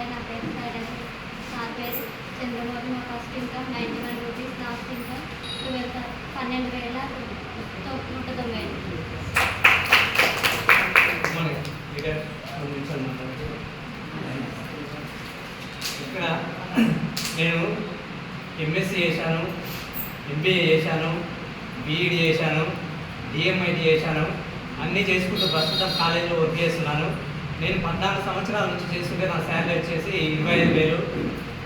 Hi, నా పేరు Cyrus. Sir పేరు చంద్రమౌళి. మా ఫస్ట్ ఇంకా 91 రూపీస్, లాస్ట్ ఇంకా 12,090. ఇక్కడ నేను ఎంఎస్సి చేశాను, ఎంబీఏ చేశాను, బీఈడి చేశాను, డిఎంఐటి చేశాను. అన్నీ చేసుకుంటూ ప్రస్తుతం కాలేజీలో వర్క్ చేస్తున్నాను. నేను 14 సంవత్సరాల నుంచి చేస్తుంటే నా శాలరీ వచ్చేసి 25,000.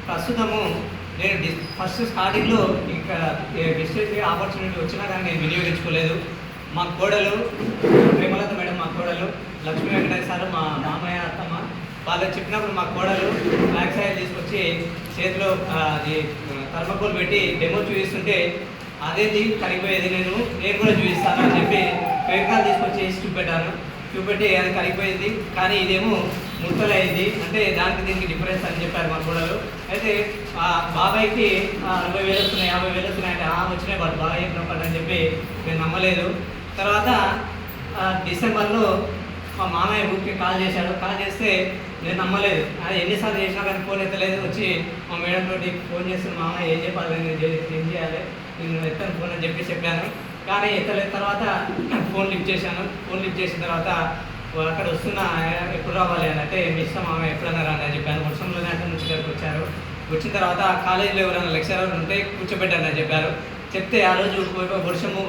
ప్రస్తుతము నేను ఫస్ట్ స్టార్టింగ్లో ఇక్కడ డిస్ట్రిక్ట్ ఆపర్చునిటీ వచ్చినా కానీ నేను వినియోగించుకోలేదు. మా కోడలు ప్రేమలత మేడం, మా కోడలు లక్ష్మీ వెంకటేశ్వర సార్, మా మామయ్య అత్తమ్మ వాళ్ళు చెప్పినప్పుడు మా కోడలు బ్లాక్ సాయిల్ తీసుకొచ్చి చేతిలో అది థర్మకోల్ పెట్టి డెమో చూపిస్తుంటే అదేంటి కరిగిపోయేది, నేను కూడా చూపిస్తాను అని చెప్పి పేకాలు తీసుకొచ్చి చూపెట్టి అది కరిగిపోయింది. కానీ ఇదేమో ముట్టలైంది, అంటే దానికి దీనికి డిఫరెన్స్ అని చెప్పారు మా కోడలు. అయితే బాబాయ్కి 60,000 వస్తున్నాయి, 50,000 వస్తున్నాయి అంటే వచ్చినాయి వాళ్ళు బాగా చెప్పినప్పుడు అని చెప్పి నేను నమ్మలేదు. తర్వాత డిసెంబర్లో మా మామయ్య ఊరికి కాల్ చేశాడు. కాల్ చేస్తే నేను నమ్మలేదు. అది ఎన్నిసార్లు చేసినా కానీ ఫోన్ ఎత్తలేదు. వచ్చి మా మేడం తోటి ఫోన్ చేస్తున్న మామయ్య ఏం చెప్పాలి, నేను ఏం చేయాలి, నేను ఎత్తను ఫోన్ అని చెప్పాను. కానీ ఎత్తలేదు. తర్వాత ఫోన్ లిఫ్ట్ చేశాను. ఫోన్ లిఫ్ట్ చేసిన తర్వాత అక్కడ వస్తున్నా ఎప్పుడు రావాలి అని అంటే మీ ఇష్టం మామయ్య ఎప్పుడన్నా రాని అని చెప్పాను. వర్షంలోనే అక్కడి నుంచి ఇక్కడికి వచ్చారు. వచ్చిన తర్వాత కాలేజీలో ఎవరైనా లెక్చరర్ ఉంటే కూర్చోబెట్టాను అని చెప్పారు. చెప్తే ఆ రోజు వర్షము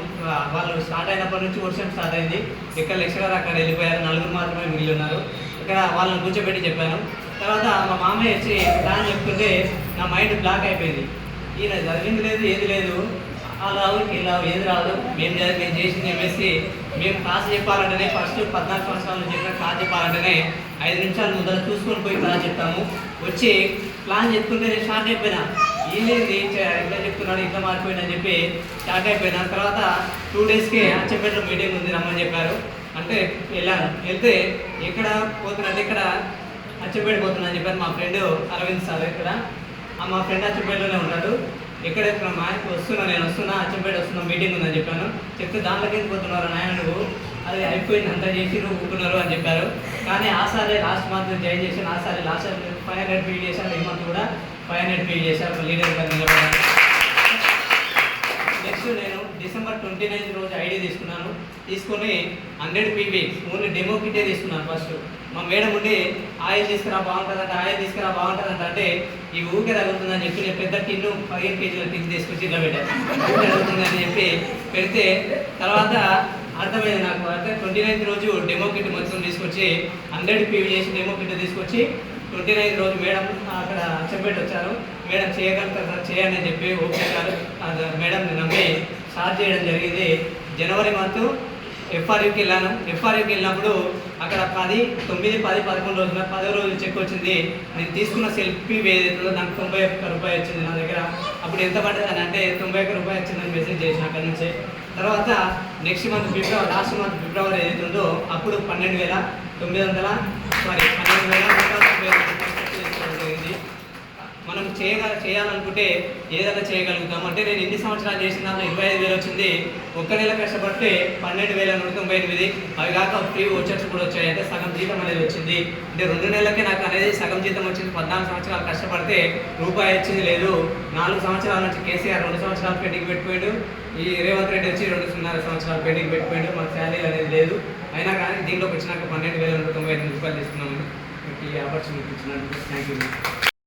వాళ్ళు స్టార్ట్ అయినప్పటి నుంచి వర్షం స్టార్ట్ అయింది. ఇక్కడ లెక్చరర్ అక్కడ వెళ్ళిపోయారు, 4 మాత్రమే మిగిలి ఉన్నారు. ఇక్కడ వాళ్ళని కూర్చోబెట్టి చెప్పాను. తర్వాత మా మామయ్య వచ్చి ప్లాన్ చెప్తుంటే నా మైండ్ బ్లాక్ అయిపోయింది. ఈయన చదివింది లేదు, ఏది లేదు, అలా ఇలా ఏది రాదు. మేము చేసింది ఎంఎస్సి. మేము క్లాస్ చెప్పాలంటేనే ఫస్ట్ 14 సంవత్సరాలు చెప్పిన క్లాస్ చెప్పాలంటేనే 5 నిమిషాలు ముందర చూసుకొని పోయి క్లాస్ చెప్తాము. వచ్చి ప్లాన్ చెప్తుంటే నేను షార్ట్ అయిపోయినా. ఏంటి ఇట్లా చెప్తున్నాడు, ఇట్లా మారిపోయిందని చెప్పి స్టార్ట్ అయిపోయినా. తర్వాత 2 డేస్కే అచ్చంపేటలో మీటింగ్ ఉంది రమ్మని చెప్పారు. అంటే వెళ్ళాను. వెళ్తే ఎక్కడ పోతున్నట్టు ఇక్కడ అచ్చంపేట పోతున్నా అని చెప్పారు. మా ఫ్రెండ్ అరవింద్ సార్ ఇక్కడ మా ఫ్రెండ్ అచ్చంపేటలోనే ఉన్నాడు. ఎక్కడ మా నేను వస్తున్నా అచ్చంపేట వస్తున్నా, మీటింగ్ ఉందని చెప్పాను. చెప్తే దాంట్లోకి ఎందుకు పోతున్నారు నాయన నువ్వు, అది అయిపోయింది అంతా చేసి నువ్వు ఊపుకున్నారు అని చెప్పారు. కానీ ఆ సారే లాస్ట్ మంత్ జాయిన్ చేశాను. ఆ సారే లాస్ట్ 500 పే చేశాను. ఈ మంత్ కూడా 500 పే చేశారు లీడర్ గారు నిలబడారు. నెక్స్ట్ నేను డిసెంబర్ 29 రోజు ఐడి తీసుకున్నాను. తీసుకొని 100 పీబీ ఓన్లీ డెమో కిట్టే తీసుకున్నాను. ఫస్ట్ మా మేడం ఉండి ఆయిల్ తీసుకురా బాగుంటుందంటే, ఆయిల్ తీసుకురా బాగుంటుందంట అంటే ఈ ఊకే తగ్గుతుందని చెప్పి నేను పెద్ద టిన్ను 15 కేజీల టిన్ తీసుకొచ్చి ఇలా పెట్టాను. ఊకే తగ్గుతుందని చెప్పి పెడితే తర్వాత అర్థమైంది నాకు. అంటే 29 రోజు డెమో కిట్ మొత్తం తీసుకొచ్చి 100 పీవీ చేసి డెమో కిట్ తీసుకొచ్చి 29 రోజు మేడం అక్కడ చెప్పేటి వచ్చారు. మేడం చేయగలుగుతారు చేయండి అని చెప్పి ఒప్పుకుంటారు. మేడం నమ్మి స్టార్ట్ చేయడం జరిగింది. జనవరి మంత్ ఎఫ్ఆర్యూకి వెళ్ళాను. ఎఫ్ఆర్యూకి వెళ్ళినప్పుడు అక్కడ 10, 9, 10, 11 రోజుల 10వ రోజు చెక్ వచ్చింది. నేను తీసుకున్న సెల్ఫీ ఏదైతుందో నాకు 91 రూపాయలు వచ్చింది నా దగ్గర. అప్పుడు ఎంత పడ్డది అని అంటే 91 రూపాయలు వచ్చిందని మెసేజ్ చేసిన అక్కడి నుంచే. తర్వాత నెక్స్ట్ మంత్ లాస్ట్ మంత్ ఫిబ్రవరి ఏదైతుందో అప్పుడు 12,190 జరిగింది. మనం చేయాలనుకుంటే ఏదైనా చేయగలుగుతాం. అంటే నేను ఎన్ని సంవత్సరాలు చేసిన 25,000 వచ్చింది. ఒక్క నెల కష్టపడితే 12,198. అవి కాక ఫ్రీ వచ్చర్స్ కూడా వచ్చాయి. అంటే సగం జీతం అనేది వచ్చింది. అంటే 2 నెలలకే నాకు అనేది సగం జీతం వచ్చింది. 14 సంవత్సరాలు కష్టపడితే రూపాయి వచ్చింది లేదు. 4 సంవత్సరాల నుంచి కేసీఆర్ 2 సంవత్సరాలు పెండింగ్ పెట్టిపోయాడు. ఈ రేవంత్ రెడ్డి వచ్చి 2.5 సంవత్సరాలు పెండింగ్ పెట్టిపోయాడు. మాకు శాలరీ అనేది లేదు. అయినా కానీ దీంట్లోకి వచ్చినాక 12,198 రూపాయలు తీసుకున్నామని ఈ ఆపర్చునిటీ ఇచ్చినందుకు థ్యాంక్ యూ.